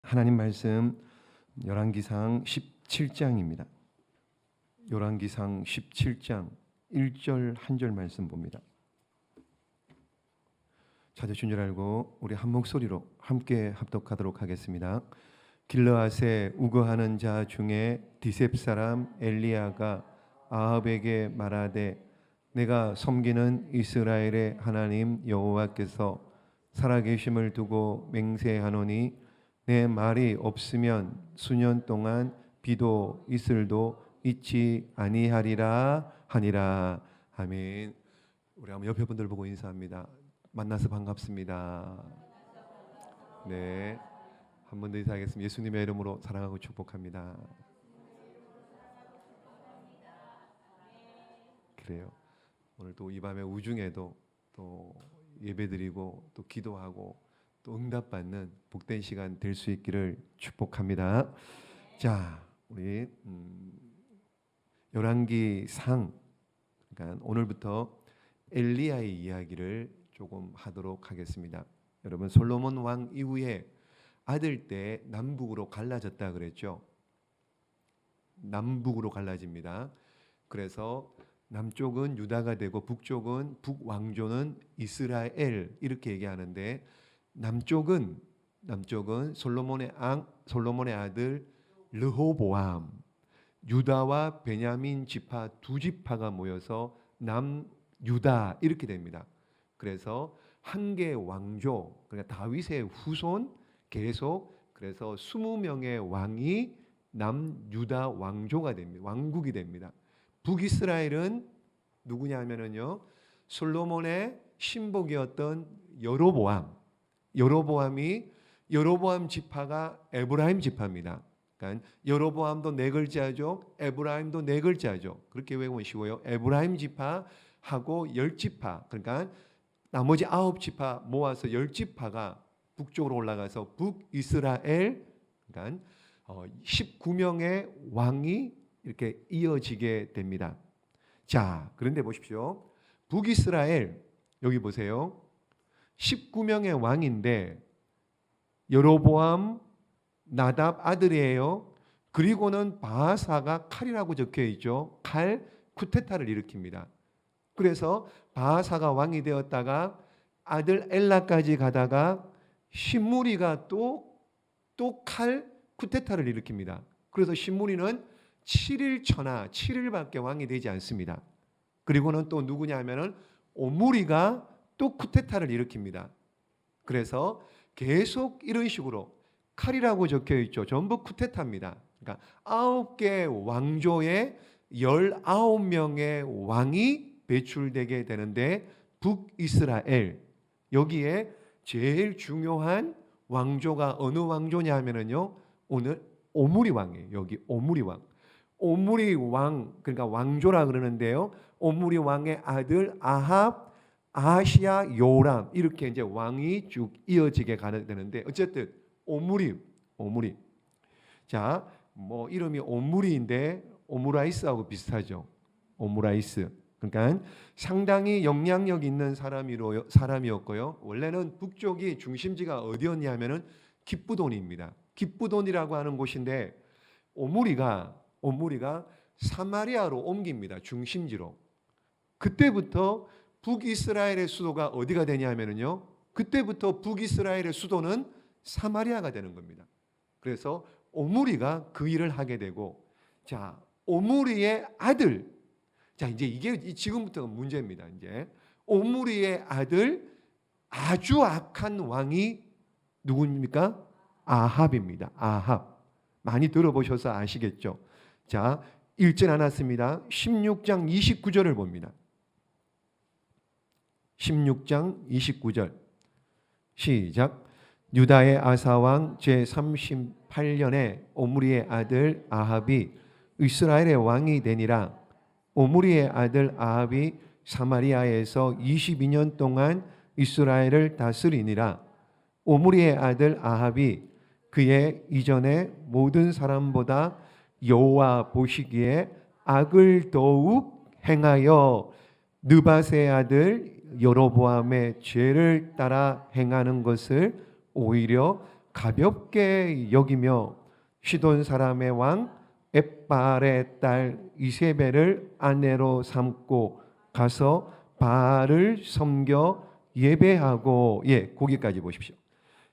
하나님 말씀 열왕기상 17장입니다. 열왕기상 17장 1절 한 절 말씀 봅니다. 찾으신 줄 알고 우리 한 목소리로 함께 합독하도록 하겠습니다. 길르앗에 우거하는 자 중에 디셉 사람 엘리야가 아합에게 말하되 내가 섬기는 이스라엘의 하나님 여호와께서 살아계심을 두고 맹세하노니 내 말이 없으면 수년 동안 비도 이슬도 있지 아니하리라 하니라. 아멘. 우리 한번 옆에 분들 보고 인사합니다. 만나서 반갑습니다. 네, 한 번 더 인사하겠습니다. 예수님의 이름으로 사랑하고 축복합니다. 그래요. 오늘 또 이 밤에 우중에도 또 예배드리고 또 기도하고 또 응답받는 복된 시간 될 수 있기를 축복합니다. 자, 우리 열왕기상, 그러니까 오늘부터 엘리야의 이야기를 조금 하도록 하겠습니다. 여러분, 솔로몬 왕 이후에 아들 때 남북으로 갈라졌다 그랬죠. 남북으로 갈라집니다. 그래서 남쪽은 유다가 되고 북쪽은 북왕조는 이스라엘 이렇게 얘기하는데 남쪽은 솔로몬의 아들 르호보암, 유다와 베냐민 지파 두 지파가 모여서 남유다 이렇게 됩니다. 그래서 한 개 왕조, 그러니까 다윗의 후손 계속, 그래서 20명의 왕이 남유다 왕조가 됩니다. 왕국이 됩니다. 북이스라엘은 누구냐면요, 솔로몬의 신복이었던 여로보암 지파가 에브라임 지파입니다. 그러니까 여로보암도 네 글자죠. 에브라임도 네 글자죠. 그렇게 외우면 쉬워요. 에브라임 지파하고 10지파, 그러니까 나머지 9지파 모아서 10지파가 북쪽으로 올라가서 북이스라엘, 그러니까 19명의 왕이 이렇게 이어지게 됩니다. 자, 그런데 보십시오. 북이스라엘 여기 보세요. 19명의 왕인데 여로보암 나답 아들이에요. 그리고는 바하사가 칼이라고 적혀 있죠. 칼 쿠데타를 일으킵니다. 그래서 바하사가 왕이 되었다가 아들 엘라까지 가다가 신무리가 또 칼 쿠데타를 일으킵니다. 그래서 신무리는 7일 천하, 7일밖에 왕이 되지 않습니다. 그리고는 또 누구냐면은 오므리가 또 쿠데타를 일으킵니다. 그래서 계속 이런 식으로 칼이라고 적혀 있죠. 전부 쿠데타입니다. 그러니까 9개 왕조에 19명의 왕이 배출되게 되는데 북이스라엘, 여기에 제일 중요한 왕조가 어느 왕조냐 하면은요, 오늘 오므리 왕이에요. 여기 오므리 왕. 오므리 왕, 그러니까 왕조라 그러는데요. 오므리 왕의 아들 아합, 아하시야, 요람 이렇게 이제 왕이 쭉 이어지게 가는 되는데 어쨌든 오므리. 자, 뭐 이름이 오므리인데 오므라이스하고 비슷하죠. 오므라이스. 그러니까 상당히 영향력 있는 사람이었고요. 원래는 북쪽이 중심지가 어디였냐면은 기브돈입니다. 기브돈이라고 하는 곳인데 오므리가 사마리아로 옮깁니다. 중심지로. 그때부터 북이스라엘의 수도가 어디가 되냐면요, 그때부터 북이스라엘의 수도는 사마리아가 되는 겁니다. 그래서 오므리가 그 일을 하게 되고, 자, 오므리의 아들, 자, 이제 이게 지금부터가 문제입니다. 이제 오므리의 아들, 아주 악한 왕이 누구입니까? 아합입니다. 아합. 많이 들어보셔서 아시겠죠? 자, 읽진 않았습니다. 16장 29절을 봅니다. 16장 29절 시작. 유다의 아사왕 제38년에 오므리의 아들 아합이 이스라엘의 왕이 되니라. 오므리의 아들 아합이 사마리아에서 22년 동안 이스라엘을 다스리니라. 오므리의 아들 아합이 그의 이전의 모든 사람보다 여호와 보시기에 악을 더욱 행하여 느밧의 아들 여로보암의 죄를 따라 행하는 것을 오히려 가볍게 여기며 시돈 사람의 왕 엣발의 딸 이세벨을 아내로 삼고 가서 바알을 섬겨 예배하고, 거기까지 보십시오.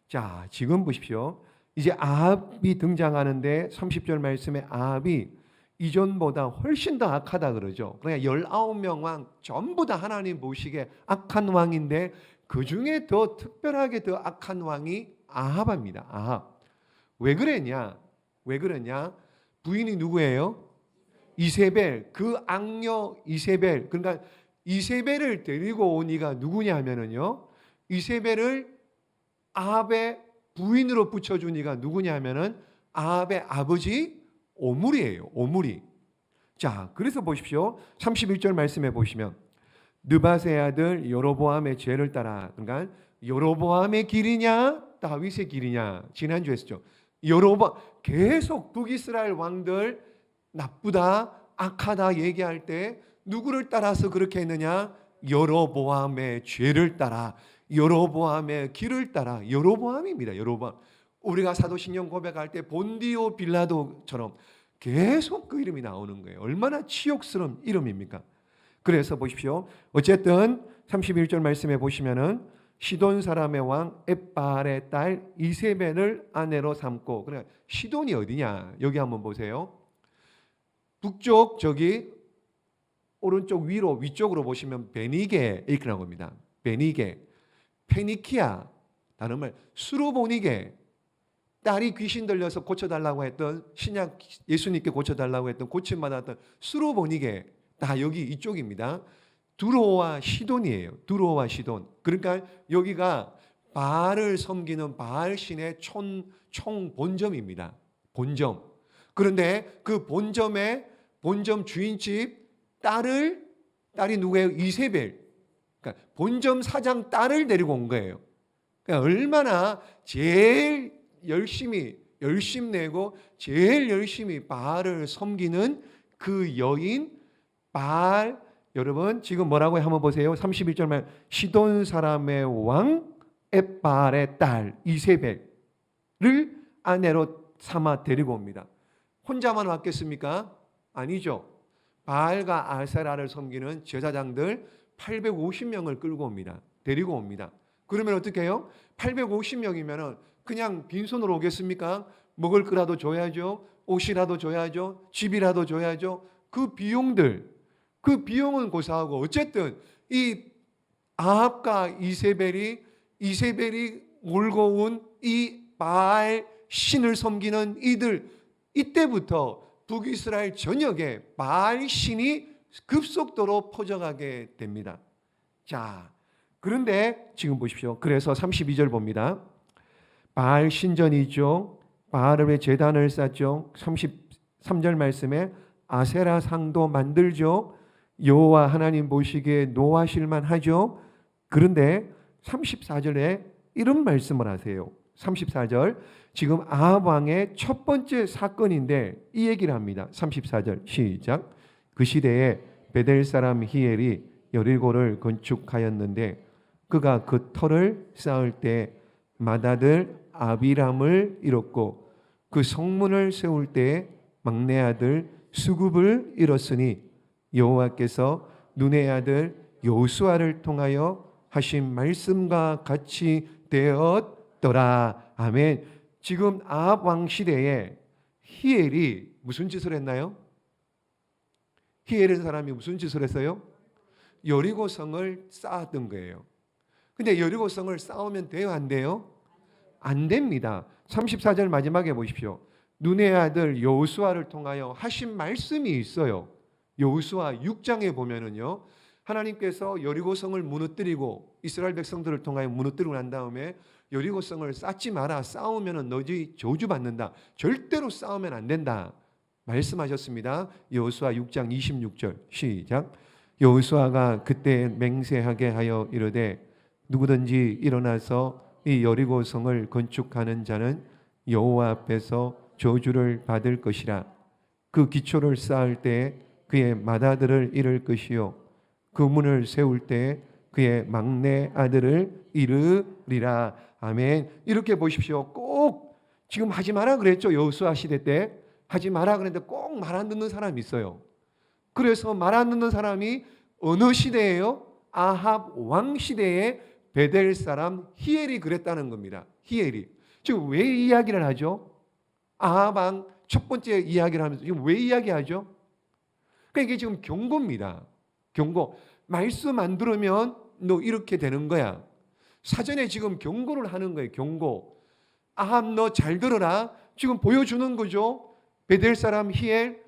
자, 지금 보십시오. 이제 아합이 등장하는데 30절 말씀에 아합이 이전보다 훨씬 더 악하다 그러죠. 그러니까 19명 왕 전부 다 하나님 보시기에 악한 왕인데 그 중에 더 특별하게 더 악한 왕이 아합입니다. 아합. 왜 그랬냐? 부인이 누구예요? 이세벨. 그 악녀 이세벨. 그러니까 이세벨을 데리고 온 이가 누구냐 하면은요, 이세벨을 아합의 부인으로 붙여준 이가 누구냐 하면은 아합의 아버지 오므리예요. 오므리. 자, 그래서 보십시오. 31절 말씀해 보시면 느밧의 아들 여로보암의 죄를 따라. 그러니까 여로보암의 길이냐 다윗의 길이냐, 지난주에 했었죠. 여로보암, 계속 북이스라엘 왕들 나쁘다 악하다 얘기할 때 누구를 따라서 그렇게 했느냐? 여로보암의 죄를 따라, 여로보암의 길을 따라. 여로보암입니다. 여로보암. 우리가 사도신경 고백할 때 본디오 빌라도처럼 계속 그 이름이 나오는 거예요. 얼마나 치욕스러운 이름입니까? 그래서 보십시오. 어쨌든 31절 말씀에 보시면은 시돈 사람의 왕 엣발의 딸 이세벨을 아내로 삼고. 그래, 시돈이 어디냐? 여기 한번 보세요. 북쪽 저기 오른쪽 위로 위쪽으로 보시면 베니게 이렇게 나옵니다. 베니게, 페니키아, 다른 말 수로보니게. 딸이 귀신 들려서 고쳐달라고 했던, 신약 예수님께 고쳐달라고 했던, 고침받았던 수로보니게, 다 여기 이쪽입니다. 두로와 시돈이에요. 두로와 시돈. 그러니까 여기가 바알을 섬기는 바알 신의 총 본점입니다. 본점. 그런데 그 본점의 본점 주인집 딸이 누구예요? 이세벨. 그러니까 본점 사장 딸을 데리고 온 거예요. 그러니까 얼마나 제일 열심 내고 제일 열심히 바알을 섬기는 그 여인 바알. 여러분 지금 뭐라고 한번 보세요. 31절 말 시돈 사람의 왕 엣발의 딸 이세벨을 아내로 삼아 데리고 옵니다. 혼자만 왔겠습니까? 아니죠. 바알과 아세라를 섬기는 제사장들 850명을 끌고 옵니다. 데리고 옵니다. 그러면 어떻게 해요? 850명이면 그냥 빈손으로 오겠습니까? 먹을 거라도 줘야죠. 옷이라도 줘야죠. 집이라도 줘야죠. 그 비용은 고사하고, 어쨌든 이 아합과 이세벨이 몰고 온 이 바알 신을 섬기는 이들, 이때부터 북이스라엘 전역에 바알 신이 급속도로 퍼져가게 됩니다. 자, 그런데 지금 보십시오. 그래서 32절 봅니다. 바알 신전이죠. 바알을 왜 제단을 쌓죠. 33절 말씀에 아세라 상도 만들죠. 여호와 하나님 보시기에 노하실만 하죠. 그런데 34절에 이런 말씀을 하세요. 34절, 지금 아합 왕의 첫 번째 사건인데 이 얘기를 합니다. 34절 시작. 그 시대에 베델 사람 히엘이 여리고를 건축하였는데 그가 그 터를 쌓을 때 맏아들 아비람을 잃었고 그 성문을 세울 때 막내 아들 수굽을 잃었으니 여호와께서 눈의 아들 여호수아를 통하여 하신 말씀과 같이 되었더라. 아멘. 지금 아합 왕 시대에 히엘이 무슨 짓을 했나요? 히엘의 사람이 무슨 짓을 했어요? 여리고성을 쌓았던 거예요. 근데 여리고성을 쌓으면 돼요, 안 돼요? 안 됩니다. 34절 마지막에 보십시오. 눈의 아들 여호수아를 통하여 하신 말씀이 있어요. 여호수아 6장에 보면은요, 하나님께서 여리고성을 무너뜨리고 이스라엘 백성들을 통하여 무너뜨리고 난 다음에 여리고성을 쌓지 마라. 쌓으면은 너희 저주받는다. 절대로 쌓으면 안 된다. 말씀하셨습니다. 여호수아 6장 26절 시작. 여호수아가 그때 맹세하게 하여 이르되 누구든지 일어나서 이 여리고성을 건축하는 자는 여호와 앞에서 저주를 받을 것이라. 그 기초를 쌓을 때 그의 맏아들을 잃을 것이요 그 문을 세울 때 그의 막내 아들을 잃으리라. 아멘. 이렇게 보십시오. 꼭 지금 하지 마라 그랬죠. 여호수아 시대 때 하지 마라 그랬는데 꼭 말 안 듣는 사람이 있어요. 그래서 말 안 듣는 사람이 어느 시대예요? 아합 왕 시대에 베델 사람 히엘이 그랬다는 겁니다. 히엘이. 지금 왜 이야기를 하죠? 아합 왕 첫 번째 이야기를 하면서 지금 왜 이야기하죠? 그러니까 이게 지금 경고입니다. 경고. 말씀 안 들으면 너 이렇게 되는 거야. 사전에 지금 경고를 하는 거예요. 경고. 아합 너 잘 들어라. 지금 보여주는 거죠. 베델 사람 히엘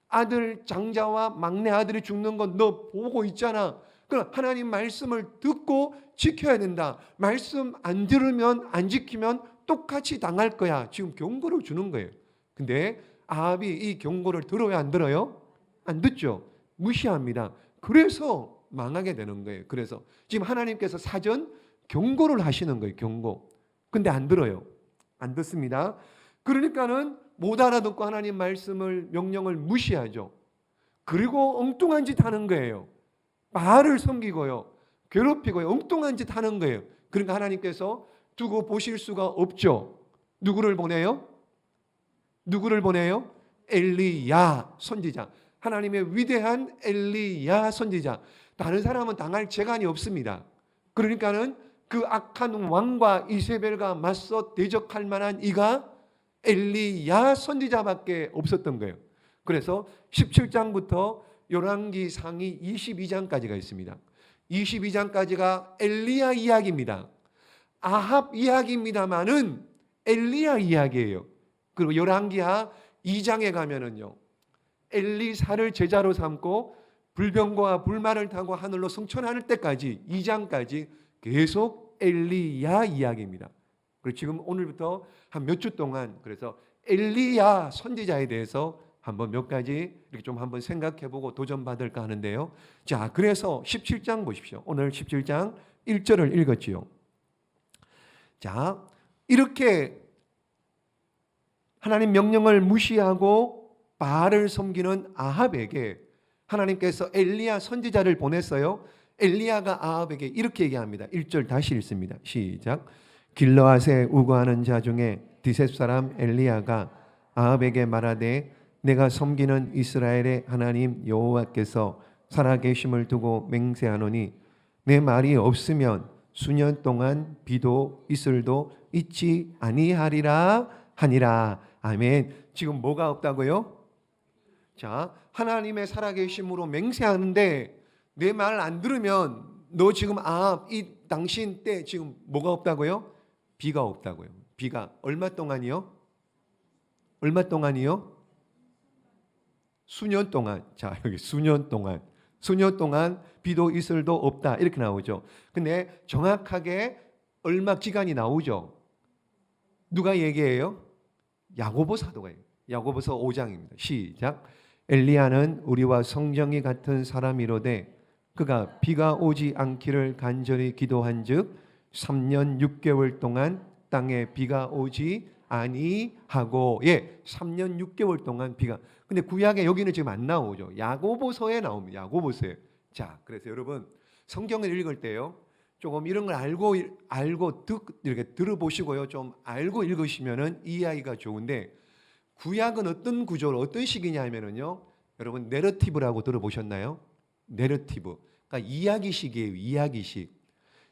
아들 장자와 막내 아들이 죽는 건 너 보고 있잖아. 그럼 하나님 말씀을 듣고 지켜야 된다. 말씀 안 들으면 안 지키면 똑같이 당할 거야. 지금 경고를 주는 거예요. 근데 아합이 이 경고를 들어요, 안 들어요? 안 듣죠. 무시합니다. 그래서 망하게 되는 거예요. 그래서 지금 하나님께서 사전 경고를 하시는 거예요. 경고. 근데 안 들어요. 안 듣습니다. 그러니까는 못 알아듣고 하나님 말씀을 명령을 무시하죠. 그리고 엉뚱한 짓 하는 거예요. 바알을 섬기고요. 괴롭히고요. 엉뚱한 짓 하는 거예요. 그러니까 하나님께서 두고 보실 수가 없죠. 누구를 보내요? 누구를 보내요? 엘리야 선지자. 하나님의 위대한 엘리야 선지자. 다른 사람은 당할 재간이 없습니다. 그러니까는 그 악한 왕과 이세벨과 맞서 대적할 만한 이가 엘리야 선지자밖에 없었던 거예요. 그래서 17장부터 열왕기 상이 22장까지가 있습니다. 22장까지가 엘리야 이야기입니다. 아합 이야기입니다만은 엘리야 이야기예요. 그리고 열왕기하 2장에 가면은요, 엘리사를 제자로 삼고 불병거와 불만을 타고 하늘로 승천할 때까지 2장까지 계속 엘리야 이야기입니다. 그리고 지금 오늘부터 한 몇 주 동안 그래서 엘리야 선지자에 대해서 한번 몇 가지 이렇게 좀 한번 생각해보고 도전받을까 하는데요. 자, 그래서 17장 보십시오. 오늘 17장 1절을 읽었지요. 자, 이렇게 하나님 명령을 무시하고 바알을 섬기는 아합에게 하나님께서 엘리야 선지자를 보냈어요. 엘리야가 아합에게 이렇게 얘기합니다. 1절 다시 읽습니다. 시작. 길르앗에 우거하는 자 중에 디셉 사람 엘리야가 아합에게 말하되 내가 섬기는 이스라엘의 하나님 여호와께서 살아계심을 두고 맹세하노니 내 말이 없으면 수년 동안 비도 이슬도 있지 아니하리라 하니라. 아멘. 지금 뭐가 없다고요? 자, 하나님의 살아계심으로 맹세하는데 내 말 안 들으면 너 지금 이 당신 때 지금 뭐가 없다고요? 비가 없다고요. 비가 얼마 동안이요? 얼마 동안이요? 수년 동안. 자, 여기 수년 동안. 수년 동안 비도 이슬도 없다. 이렇게 나오죠. 근데 정확하게 얼마 기간이 나오죠. 누가 얘기해요? 야고보 사도가 해요. 야고보서 5장입니다. 시작. 엘리야는 우리와 성정이 같은 사람이로되 그가 비가 오지 않기를 간절히 기도한즉 3년 6개월 동안 땅에 비가 오지 아니하고 3년 6개월 동안 비가. 근데 구약에 여기는 지금 안 나오죠. 야고보서에 나옵니다. 야고보서에. 자, 그래서 여러분 성경을 읽을 때요, 조금 이런 걸 알고 이렇게 들어보시고요, 좀 알고 읽으시면은 이해하기가 좋은데, 구약은 어떤 구조로 어떤 식이냐면은요, 여러분 내러티브라고 들어보셨나요? 내러티브. 그러니까 이야기식이에요. 이야기식.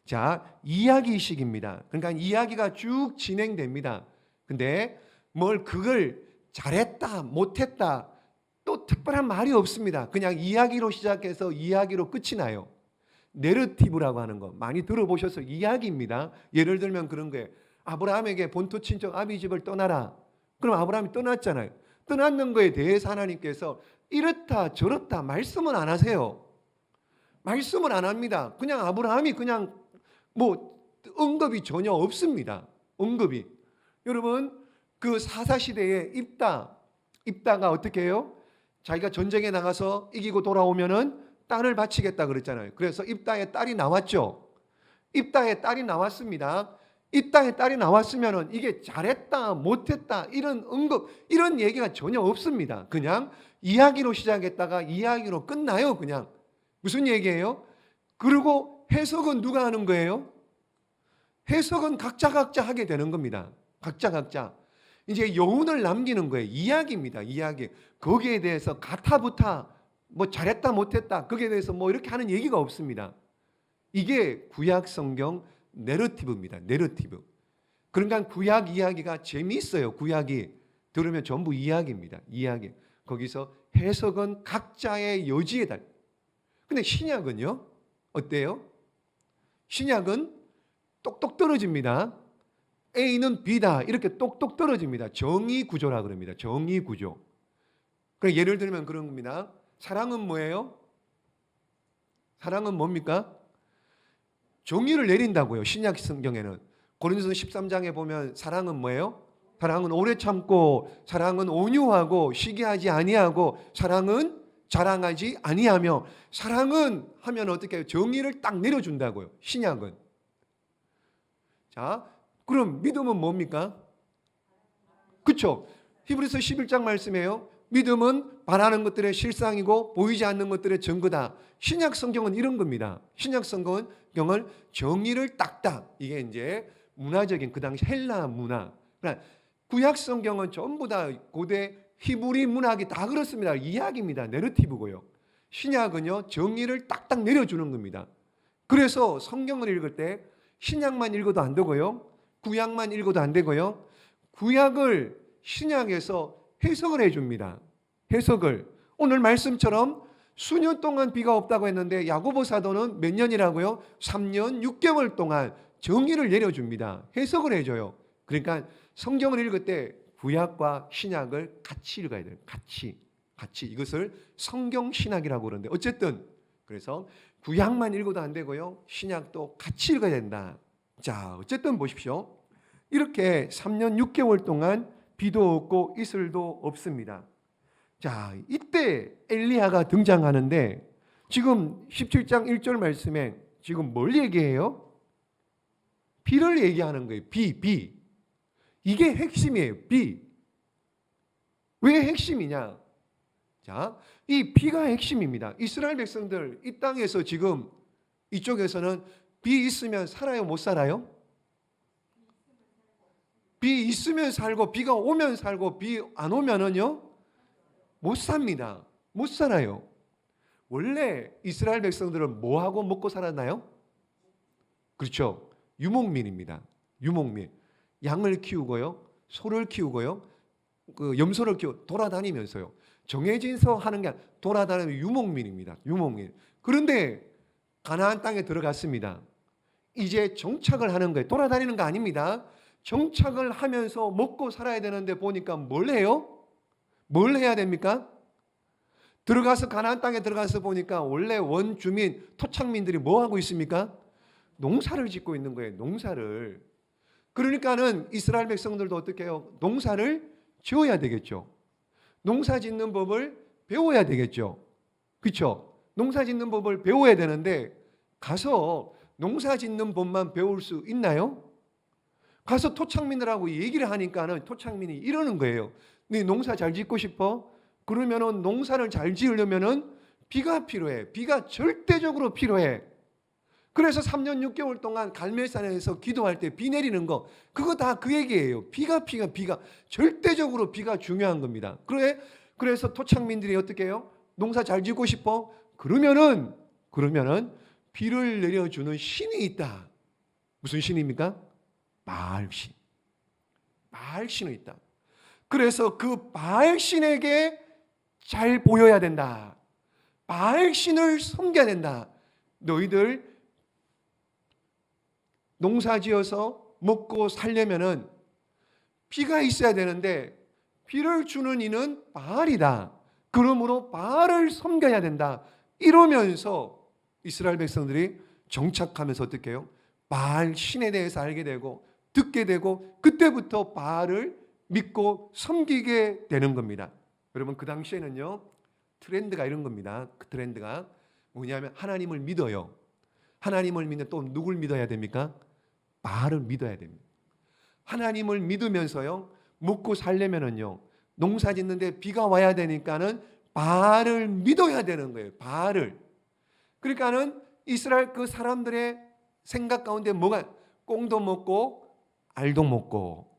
자, 이야기식입니다. 그러니까 이야기가 쭉 진행됩니다. 근데 그걸 잘했다, 못했다, 또 특별한 말이 없습니다. 그냥 이야기로 시작해서 이야기로 끝이 나요. 내러티브라고 하는 거 많이 들어보셔서 이야기입니다. 예를 들면 그런 거예요. 아브라함에게 본토 친척 아비 집을 떠나라. 그럼 아브라함이 떠났잖아요. 떠났는 거에 대해서 하나님께서 이렇다 저렇다 말씀은 안 하세요. 말씀을 안 합니다. 그냥 아브라함이 그냥 언급이 전혀 없습니다. 언급이. 여러분 그 사사시대에 입다가 어떻게 해요? 자기가 전쟁에 나가서 이기고 돌아오면은 딸을 바치겠다 그랬잖아요. 그래서 입다의 딸이 나왔죠. 입다의 딸이 나왔습니다. 입다의 딸이 나왔으면은 이게 잘했다 못했다 이런 언급 이런 얘기가 전혀 없습니다. 그냥 이야기로 시작했다가 이야기로 끝나요. 그냥 무슨 얘기예요? 그리고 해석은 누가 하는 거예요? 해석은 각자 하게 되는 겁니다. 각자. 이제 여운을 남기는 거예요. 이야기입니다. 이야기. 거기에 대해서 가타부타 뭐 잘했다 못했다 거기에 대해서 뭐 이렇게 하는 얘기가 없습니다. 이게 구약 성경 내러티브입니다. 내러티브. 그러니까 구약 이야기가 재미있어요. 구약이 들으면 전부 이야기입니다. 이야기. 거기서 해석은 각자의 여지에 달. 근데 신약은요? 어때요? 신약은 똑똑 떨어집니다. A는 B다. 이렇게 똑똑 떨어집니다. 정의 구조라 그럽니다. 정의 구조. 그럼 예를 들면 그런 겁니다. 사랑은 뭐예요? 사랑은 뭡니까? 정의를 내린다고요. 신약 성경에는. 고린도서 13장에 보면 사랑은 뭐예요? 사랑은 오래 참고, 사랑은 온유하고, 시기하지 아니하고, 사랑은 자랑하지 아니하며, 사랑은 하면 어떻게 해요? 정의를 딱 내려준다고요. 신약은. 자, 그럼 믿음은 뭡니까? 그렇죠? 히브리서 11장 말씀이에요. 믿음은 바라는 것들의 실상이고 보이지 않는 것들의 증거다. 신약 성경은 이런 겁니다. 신약 성경은 정의를 딱딱, 이게 이제 문화적인 그 당시 헬라 문화. 그러니까 구약 성경은 전부 다 고대 히브리 문학이 다 그렇습니다. 이야기입니다. 내러티브고요. 신약은요, 정의를 딱딱 내려주는 겁니다. 그래서 성경을 읽을 때 신약만 읽어도 안 되고요, 구약만 읽어도 안 되고요, 구약을 신약에서 해석을 해줍니다. 해석을. 오늘 말씀처럼 수년 동안 비가 없다고 했는데 야고보 사도는 몇 년이라고요? 3년 6개월 동안 정의를 내려줍니다. 해석을 해줘요. 그러니까 성경을 읽을 때 구약과 신약을 같이 읽어야 돼요. 같이. 이것을 성경 신학이라고 그러는데 어쨌든 그래서 구약만 읽어도 안 되고요, 신약도 같이 읽어야 된다. 자, 어쨌든 보십시오. 이렇게 3년 6개월 동안 비도 없고 이슬도 없습니다. 자, 이때 엘리야가 등장하는데 지금 17장 1절 말씀에 지금 뭘 얘기해요? 비를 얘기하는 거예요. 비. 이게 핵심이에요. 비. 왜 핵심이냐? 자, 이 비가 핵심입니다. 이스라엘 백성들 이 땅에서 지금 이쪽에서는 비 있으면 살아요? 못 살아요? 비 있으면 살고 비가 오면 살고 비 안 오면은요? 못 삽니다. 못 살아요. 원래 이스라엘 백성들은 뭐하고 먹고 살았나요? 그렇죠. 유목민입니다. 유목민. 양을 키우고요, 소를 키우고요, 그 염소를 키우고 돌아다니면서요. 정해진서 하는 게 아니라 돌아다니는 유목민입니다. 유목민. 그런데 가나안 땅에 들어갔습니다. 이제 정착을 하는 거예요. 돌아다니는 거 아닙니다. 정착을 하면서 먹고 살아야 되는데 보니까 뭘 해요? 뭘 해야 됩니까? 들어가서 가나안 땅에 들어가서 보니까 원래 원주민 토착민들이 뭐 하고 있습니까? 농사를 짓고 있는 거예요. 농사를. 그러니까는 이스라엘 백성들도 어떻게 해요? 농사를 지어야 되겠죠. 농사 짓는 법을 배워야 되겠죠. 그렇죠? 농사 짓는 법을 배워야 되는데 가서 농사 짓는 법만 배울 수 있나요? 가서 토착민들하고 얘기를 하니까는 토착민이 이러는 거예요. 네 농사 잘 짓고 싶어? 그러면은 농사를 잘 지으려면은 비가 필요해. 비가 절대적으로 필요해. 그래서 3년 6개월 동안 갈멜산에서 기도할 때 비 내리는 거, 그거 다 그 얘기예요. 비가 절대적으로 비가 중요한 겁니다. 그래서 토착민들이 어떻게 해요? 농사 잘 짓고 싶어? 그러면은 비를 내려주는 신이 있다. 무슨 신입니까? 바알신. 바알신이 있다. 그래서 그 바알신에게 잘 보여야 된다. 바알신을 섬겨야 된다. 너희들 농사지어서 먹고 살려면은 비가 있어야 되는데 비를 주는 이는 바알이다. 그러므로 바알을 섬겨야 된다. 이러면서 이스라엘 백성들이 정착하면서 어떻게 해요? 바알 신에 대해서 알게 되고 듣게 되고 그때부터 바알을 믿고 섬기게 되는 겁니다. 여러분 그 당시에는요, 트렌드가 이런 겁니다. 그 트렌드가 뭐냐면 하나님을 믿어요. 하나님을 믿는 또 누굴 믿어야 됩니까? 바알을 믿어야 됩니다. 하나님을 믿으면서요, 먹고 살려면은요, 농사 짓는데 비가 와야 되니까는 바알을 믿어야 되는 거예요. 바알을. 그러니까는 이스라엘 그 사람들의 생각 가운데 뭐가 꽁도 먹고 알도 먹고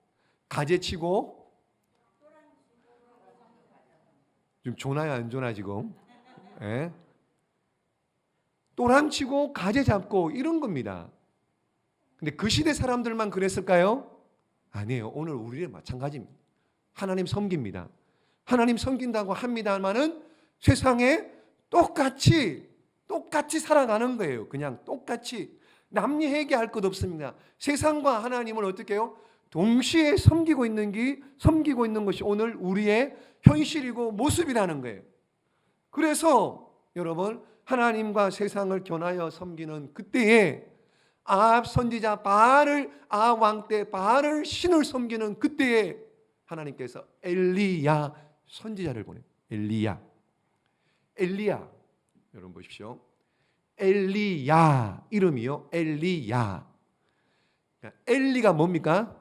가재치고 좀 조나요 안 조나 지금? 예? 또랑치고 가재 잡고 이런 겁니다. 근데 그 시대 사람들만 그랬을까요? 아니에요. 오늘 우리의 마찬가지입니다. 하나님 섬깁니다. 하나님 섬긴다고 합니다만은 세상에 똑같이 살아가는 거예요. 그냥 똑같이 남리해계할 것 없습니다. 세상과 하나님을 어떻게 해요? 동시에 섬기고 있는 것이 오늘 우리의 현실이고 모습이라는 거예요. 그래서 여러분 하나님과 세상을 견하여 섬기는 그때에 아합 선지자 아합 왕 때 바알을 신을 섬기는 그때에 하나님께서 엘리야 선지자를 보내요. 엘리야 여러분 보십시오. 엘리야 이름이요. 엘리야. 엘리가 뭡니까?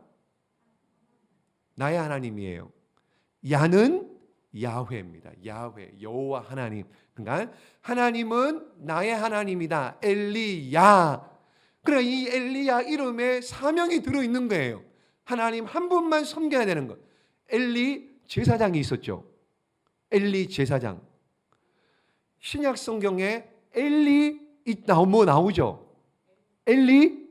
나의 하나님이에요. 야는 야훼입니다. 야훼 여호와 하나님. 그러니까 하나님은 나의 하나님이다. 엘리야. 그러나 이 엘리야 이름에 사명이 들어있는 거예요. 하나님 한 분만 섬겨야 되는 것. 엘리 제사장이 있었죠. 엘리 제사장. 신약 성경에 엘리 나오죠. 엘리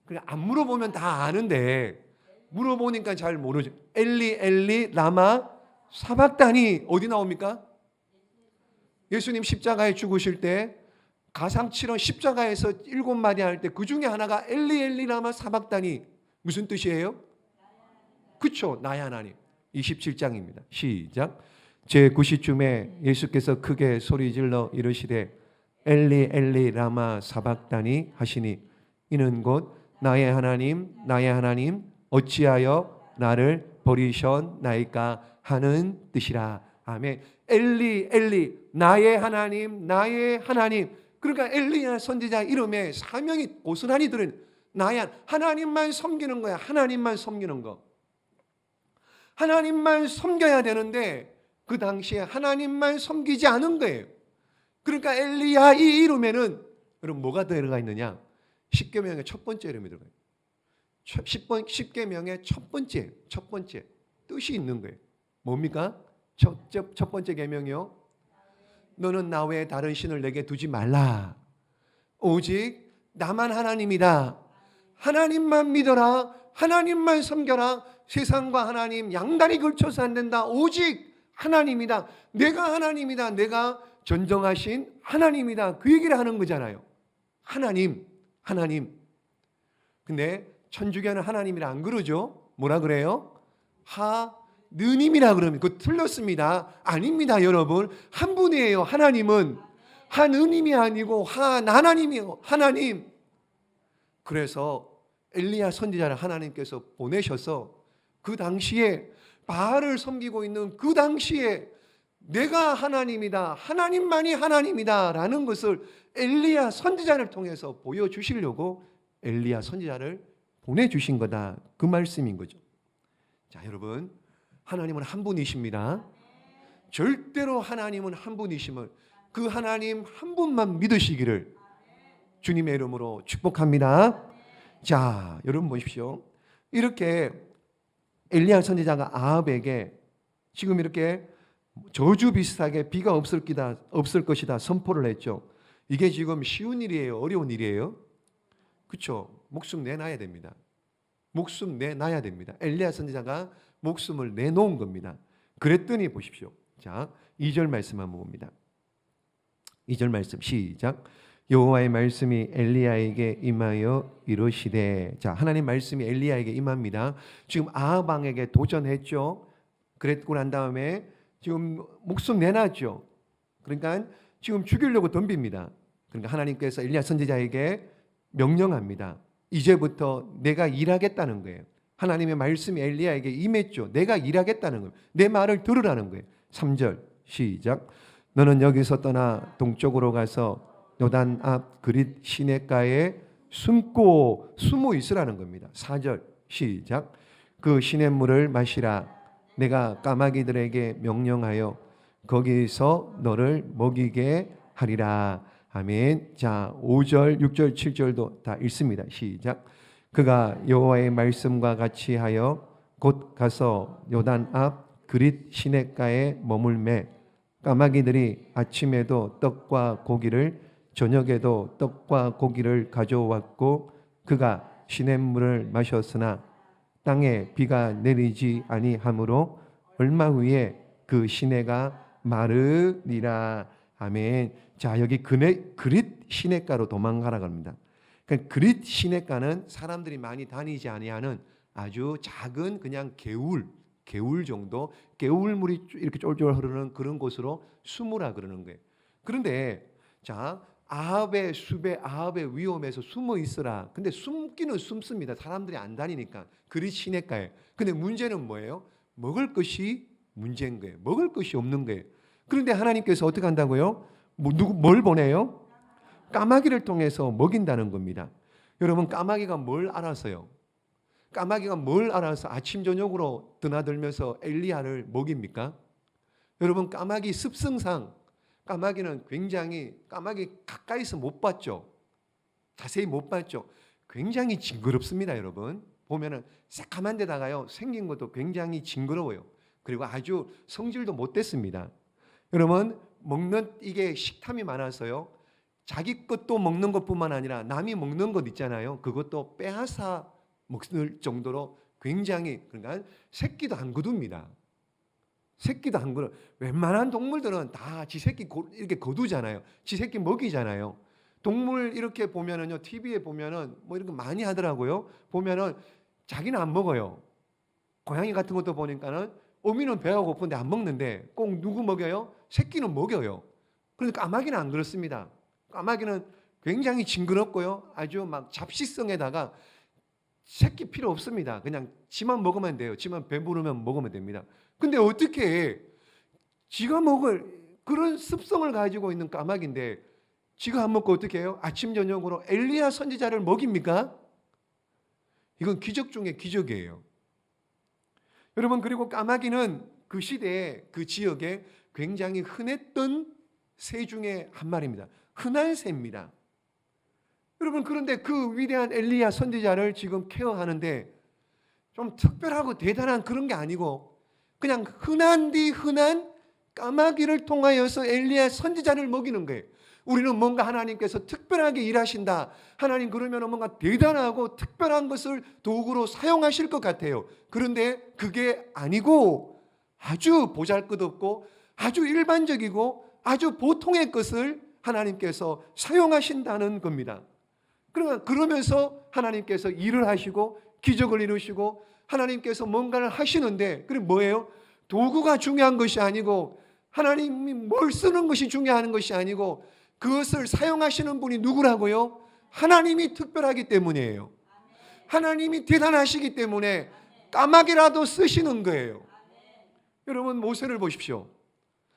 그냥 안 물어보면 다 아는데 물어보니까 잘 모르죠. 엘리 라마 사박다니 어디 나옵니까? 예수님 십자가에 죽으실 때 가상칠언 십자가에서 7마디 할 때 그 중에 하나가 엘리 라마 사박다니 무슨 뜻이에요? 그쵸, 나의 하나님. 27장입니다. 시작. 제9시쯤에 예수께서 크게 소리질러 이르시되 엘리 라마 사박다니 하시니 이는 곧 나의 하나님 어찌하여 나를 버리셨나이까 하는 뜻이라. 아멘. 엘리 나의 하나님. 그러니까 엘리야 선지자 이름에 사명이 고스란히 들은 나의 하나님만 섬기는 거야. 하나님만 섬기는 거. 하나님만 섬겨야 되는데 그 당시에 하나님만 섬기지 않은 거예요. 그러니까 엘리야 이 이름에는 여러분 뭐가 들어가 있느냐? 십계명의 첫 번째 이름이 들어가요. 십계명의 첫 번째 뜻이 있는 거예요. 뭡니까? 첫 번째 계명이요. 너는 나 외에 다른 신을 내게 두지 말라. 오직 나만 하나님이다. 하나님만 믿어라. 하나님만 섬겨라. 세상과 하나님 양다리 걸쳐서 안 된다. 오직 하나님이다. 내가 하나님이다. 내가 전정하신 하나님이다. 그 얘기를 하는 거잖아요. 하나님. 근데 천주교는 하나님이라 안 그러죠. 뭐라 그래요? 하느님이라 그러면 그거 틀렸습니다. 아닙니다, 여러분. 한 분이에요. 하나님은 하느님이 아니고 하나님이에요. 하나님. 그래서 엘리야 선지자를 하나님께서 보내셔서 그 당시에 바알을 섬기고 있는 그 당시에 내가 하나님이다. 하나님만이 하나님이다 라는 것을 엘리야 선지자를 통해서 보여주시려고 엘리야 선지자를 보내주신 거다. 그 말씀인 거죠. 자, 여러분 하나님은 한 분이십니다. 절대로 하나님은 한 분이심을 그 하나님 한 분만 믿으시기를 주님의 이름으로 축복합니다. 자, 여러분 보십시오. 이렇게 엘리야 선지자가 아합에게 지금 이렇게 저주 비슷하게 비가 없을 것이다 선포를 했죠. 이게 지금 쉬운 일이에요? 어려운 일이에요? 그렇죠. 목숨 내놔야 됩니다. 엘리야 선지자가 목숨을 내놓은 겁니다. 그랬더니 보십시오. 자, 2절 말씀 한번 봅니다. 2절 말씀 시작. 여호와의 말씀이 엘리야에게 임하여 이르시되. 자, 하나님 말씀이 엘리야에게 임합니다. 지금 아합 왕에게 도전했죠. 그랬고 난 다음에 지금 목숨 내놨죠. 그러니까 지금 죽이려고 덤빕니다. 그러니까 하나님께서 엘리야 선지자에게 명령합니다. 이제부터 내가 일하겠다는 거예요. 하나님의 말씀이 엘리야에게 임했죠. 내가 일하겠다는 거예요. 내 말을 들으라는 거예요. 3절 시작. 너는 여기서 떠나 동쪽으로 가서 요단 앞 그릿 시냇가에 숨어 있으라는 겁니다. 4절 시작. 그 시냇물을 마시라. 내가 까마귀들에게 명령하여 거기서 너를 먹이게 하리라. 아멘. 자, 5절, 6절, 7절도 다 읽습니다. 시작. 그가 여호와의 말씀과 같이 하여 곧 가서 요단 앞 그릿 시냇가에 머물매 까마귀들이 아침에도 떡과 고기를 저녁에도 떡과 고기를 가져왔고 그가 시냇물을 마셨으나 땅에 비가 내리지 아니하므로 얼마 후에 그 시내가 마르니라. 아멘. 자, 여기 그릿 시냇가로 도망가라고 합니다. 그러니까 그릿 시냇가는 사람들이 많이 다니지 아니하는 아주 작은 그냥 개울 정도, 개울물이 이렇게 쫄쫄 흐르는 그런 곳으로 숨으라 그러는 거예요. 그런데 자, 아합의 숲에 아합의 위험에서 숨어 있으라. 근데 숨기는 숨습니다. 사람들이 안 다니니까. 그릿 시냇가에. 근데 문제는 뭐예요? 먹을 것이 문제인 거예요. 먹을 것이 없는 거예요. 그런데 하나님께서 어떻게 한다고요? 뭘 보내요? 까마귀를 통해서 먹인다는 겁니다. 여러분, 까마귀가 뭘 알아서요? 까마귀가 뭘 알아서 아침 저녁으로 드나들면서 엘리야를 먹입니까? 여러분, 까마귀 습성상 까마귀는 굉장히 까마귀 가까이서 못 봤죠. 자세히 못 봤죠. 굉장히 징그럽습니다, 여러분. 보면은 새까만 데다가요 생긴 것도 굉장히 징그러워요. 그리고 아주 성질도 못됐습니다. 여러분, 먹는 이게 식탐이 많아서요. 자기 것도 먹는 것뿐만 아니라 남이 먹는 것 있잖아요. 그것도 빼앗아 먹을 정도로 굉장히, 그러니까 새끼도 안 거둡니다. 새끼도 안 거둬. 웬만한 동물들은 다 지 새끼 이렇게 거두잖아요. 지 새끼 먹이잖아요. 동물 이렇게 보면은요, TV에 보면은 뭐 이런 거 많이 하더라고요. 보면은 자기는 안 먹어요. 고양이 같은 것도 보니까는 어미는 배가 고픈데 안 먹는데 꼭 누구 먹여요? 새끼는 먹여요. 그런데 까마귀는 안 그렇습니다. 까마귀는 굉장히 징그럽고요. 아주 막 잡식성에다가 새끼 필요 없습니다. 그냥 지만 먹으면 돼요. 지만 배부르면 먹으면 됩니다. 근데 어떻게 해? 지가 먹을 그런 습성을 가지고 있는 까마귀인데 지가 안 먹고 어떻게 해요? 아침 저녁으로 엘리야 선지자를 먹입니까? 이건 기적 중에 기적이에요. 여러분, 그리고 까마귀는 그 시대에 그 지역에 굉장히 흔했던 새 중에 한 마리입니다. 흔한 새입니다. 여러분, 그런데 그 위대한 엘리야 선지자를 지금 케어하는데 좀 특별하고 대단한 그런 게 아니고 그냥 흔한 까마귀를 통하여서 엘리야 선지자를 먹이는 거예요. 우리는 뭔가 하나님께서 특별하게 일하신다. 하나님 그러면 뭔가 대단하고 특별한 것을 도구로 사용하실 것 같아요. 그런데 그게 아니고 아주 보잘것없고 아주 일반적이고 아주 보통의 것을 하나님께서 사용하신다는 겁니다. 그러면서 하나님께서 일을 하시고 기적을 이루시고 하나님께서 뭔가를 하시는데, 그게 뭐예요? 도구가 중요한 것이 아니고 하나님이 뭘 쓰는 것이 중요한 것이 아니고 그것을 사용하시는 분이 누구라고요? 하나님이 특별하기 때문이에요. 하나님이 대단하시기 때문에 까마귀라도 쓰시는 거예요. 여러분, 모세를 보십시오.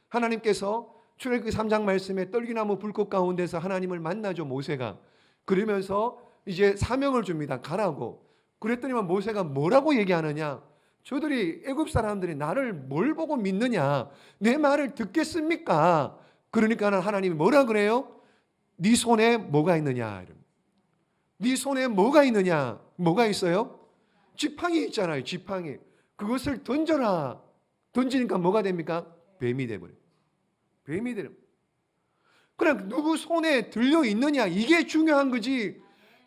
하나님께서 출애굽기 3장 말씀에 떨기나무 불꽃 가운데서 하나님을 만나죠, 모세가. 그러면서 이제 사명을 줍니다. 가라고. 그랬더니만 모세가 뭐라고 얘기하느냐? 저들이 애굽 사람들이 나를 뭘 보고 믿느냐? 내 말을 듣겠습니까? 그러니까 하나님이 뭐라 그래요? 네 손에 뭐가 있느냐? 네 손에 뭐가 있느냐? 뭐가 있어요? 지팡이 있잖아요. 지팡이. 그것을 던져라. 던지니까 뭐가 됩니까? 뱀이 돼버려요. 뱀이 되는. 그럼 누구 손에 들려 있느냐, 이게 중요한 거지.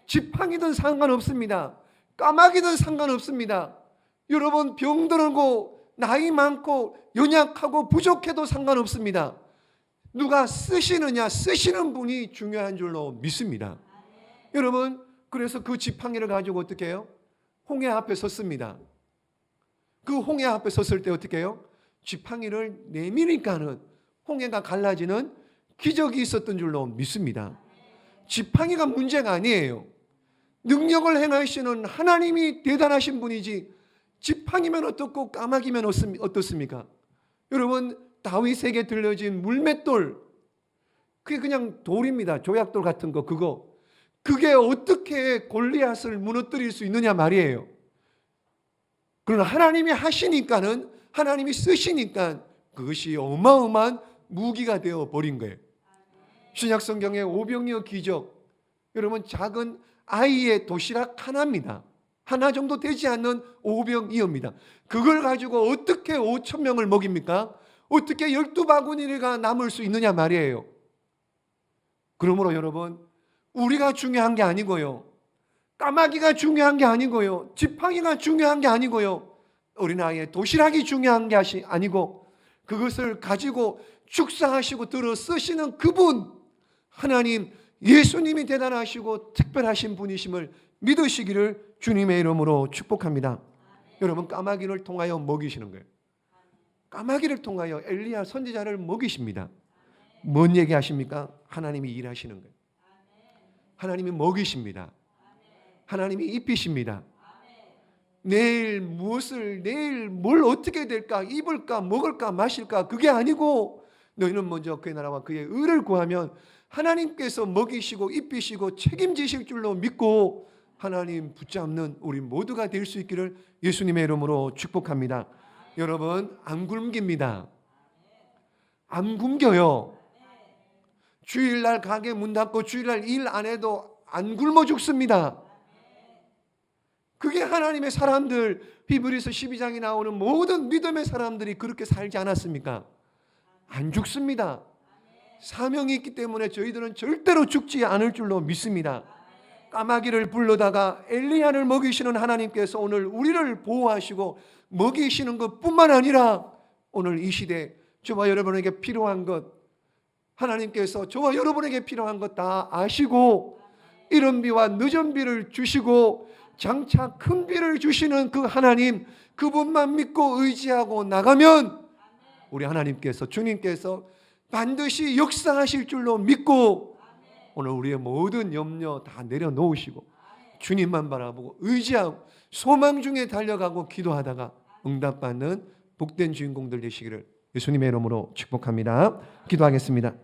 지팡이든 상관없습니다. 까마귀든 상관없습니다. 여러분, 병들고 나이 많고 연약하고 부족해도 상관없습니다. 누가 쓰시느냐, 쓰시는 분이 중요한 줄로 믿습니다. 여러분, 그래서 그 지팡이를 가지고 어떻게 해요? 홍해 앞에 섰습니다. 그 홍해 앞에 섰을 때 어떻게 해요? 지팡이를 내미니까는 홍해가 갈라지는 기적이 있었던 줄로 믿습니다. 지팡이가 문제가 아니에요. 능력을 행하시는 하나님이 대단하신 분이지 지팡이면 어떻고 까마귀면 어떻습니까? 여러분, 다윗에게 들려진 물맷돌, 그게 그냥 돌입니다. 조약돌 같은 거, 그게 어떻게 골리앗을 무너뜨릴 수 있느냐 말이에요. 그러나 하나님이 하시니까는, 하나님이 쓰시니까 그것이 어마어마한 무기가 되어 버린 거예요. 신약 성경의 오병이어 기적, 여러분, 작은 아이의 도시락 하나입니다. 하나 정도 되지 않는 오병이어입니다. 그걸 가지고 어떻게 5천 명을 먹입니까? 어떻게 12바구니가 남을 수 있느냐 말이에요. 그러므로 여러분, 우리가 중요한 게 아니고요, 까마귀가 중요한 게 아니고요, 지팡이가 중요한 게 아니고요, 어린아이의 도시락이 중요한 게 아니고, 그것을 가지고 축사하시고 들어 쓰시는 그분, 하나님 예수님이 대단하시고 특별하신 분이심을 믿으시기를 주님의 이름으로 축복합니다. 여러분, 까마귀를 통하여 먹이시는 거예요. 까마귀를 통하여 엘리야 선지자를 먹이십니다. 뭔 얘기하십니까? 하나님이 일하시는 거예요. 하나님이 먹이십니다. 하나님이 입히십니다. 내일 뭘 어떻게 될까? 입을까? 먹을까? 마실까? 그게 아니고 너희는 먼저 그의 나라와 그의 의를 구하면 하나님께서 먹이시고 입히시고 책임지실 줄로 믿고 하나님 붙잡는 우리 모두가 될 수 있기를 예수님의 이름으로 축복합니다. 여러분, 안 굶깁니다. 안 굶겨요. 주일날 가게 문 닫고 주일날 일 안 해도 안 굶어 죽습니다. 그게 하나님의 사람들, 히브리서 12장에 나오는 모든 믿음의 사람들이 그렇게 살지 않았습니까? 안 죽습니다. 사명이 있기 때문에 저희들은 절대로 죽지 않을 줄로 믿습니다. 까마귀를 불러다가 엘리야를 먹이시는 하나님께서 오늘 우리를 보호하시고 먹이시는 것뿐만 아니라 오늘 이 시대 저와 여러분에게 필요한 것, 하나님께서 저와 여러분에게 필요한 것 다 아시고 이른 비와 늦은 비를 주시고 장차 큰 비를 주시는 그 하나님, 그분만 믿고 의지하고 나가면 우리 하나님께서, 주님께서 반드시 역사하실 줄로 믿고 오늘 우리의 모든 염려 다 내려놓으시고 주님만 바라보고 의지하고 소망 중에 달려가고 기도하다가 응답받는 복된 주인공들 되시기를 예수님의 이름으로 축복합니다. 기도하겠습니다.